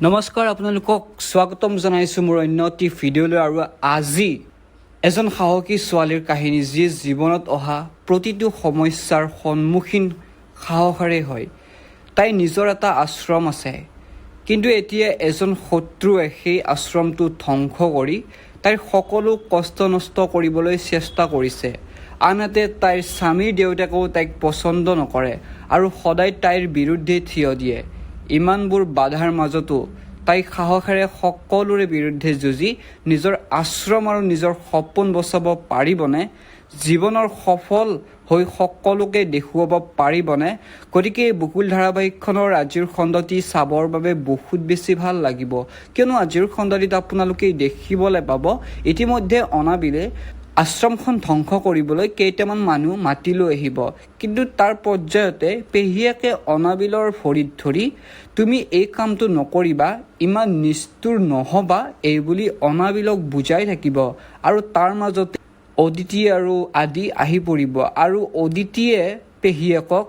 নমস্কাৰ আপোনালোকক স্বাগতম জনাইছোঁ মোৰ অন্য এটি ভিডিঅ'লৈ আৰু আজি এজন সাহসী ছোৱালীৰ কাহিনী যি জীৱনত অহা প্ৰতিটো সমস্যাৰ সন্মুখীন সাহসেৰে হয়। তাই নিজৰ এটা আশ্ৰম আছে, কিন্তু এতিয়া এজন শত্ৰুৱে সেই আশ্ৰমটো ধ্বংস কৰি তাইৰ সকলো কষ্ট নষ্ট কৰিবলৈ চেষ্টা কৰিছে। আনহাতে তাইৰ স্বামীৰ দেউতাকেও তাইক পচন্দ নকৰে আৰু সদায় তাইৰ বিৰুদ্ধে থিয় দিয়ে। ইমানবোৰ বাধাৰ মাজতো তাই সাহসেৰে সকলোৰে বিৰুদ্ধে যুঁজি নিজৰ আশ্ৰম আৰু নিজৰ সপোন বচাব পাৰিবনে? জীৱনৰ সফল হৈ সকলোকে দেখুৱাব পাৰিবনে? গতিকে এই বকুল ধাৰাবাহিকখনৰ আজিৰ খণ্ডটি চাবৰ বাবে বহুত বেছি ভাল লাগিব, কিয়নো আজিৰ খণ্ডটিত আপোনালোকে দেখিবলৈ পাব ইতিমধ্যে অনাবিলে আশ্ৰমখন ধ্বংস কৰিবলৈ কেইটামান মানুহ মাতি লৈ আহিব, কিন্তু তাৰ পৰ্যায়তে পেহীয়েকে অনাবিলৰ ভৰিত ধৰি তুমি এই কামটো নকৰিবা, ইমান নিষ্ঠুৰ নহবা এইবুলি অনাবিলক বুজাই থাকিব। আৰু তাৰ মাজতে অদিতি আৰু আদি আহি পৰিব আৰু অদিতিয়ে পেহীয়েকক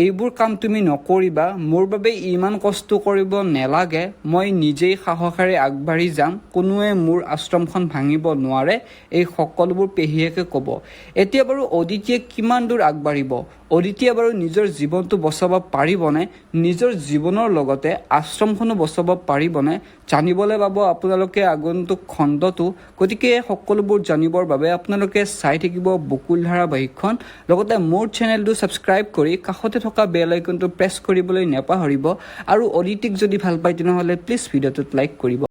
এইবোৰ কাম তুমি নকৰিবা, মোৰ বাবে ইমান কষ্ট কৰিব নালাগে, মই নিজেই সাহসেৰে আগবাঢ়ি যাম, কোনোৱে মোৰ আশ্ৰমখন ভাঙিব নোৱাৰে, এই সকলোবোৰ পেহীয়েকে ক'ব। এতিয়া বাৰু অদিতিয়ে কিমান দূৰ আগবাঢ়িব? অদিতিয়ে বাৰু নিজৰ জীৱনটো বচাব পাৰিবনে? নিজৰ জীৱনৰ লগতে আশ্ৰমখনো বচাব পাৰিবনে? জানিবলৈ পাব আপোনালোকে আগন্তুক খণ্ডটো। গতিকে এই সকলোবোৰ জানিবৰ বাবে আপোনালোকে চাই থাকিব বকুল ধাৰাবাহিকখন, লগতে মোৰ চেনেলটো ছাবস্ক্ৰাইব কৰি কাষতে থকা বেল আইকনটো প্ৰেছ কৰিবলৈ নাপাহৰিব। আৰু অদিতিক যদি ভাল পায় তেনেহ'লে প্লিজ ভিডিঅ'টোত লাইক কৰিব।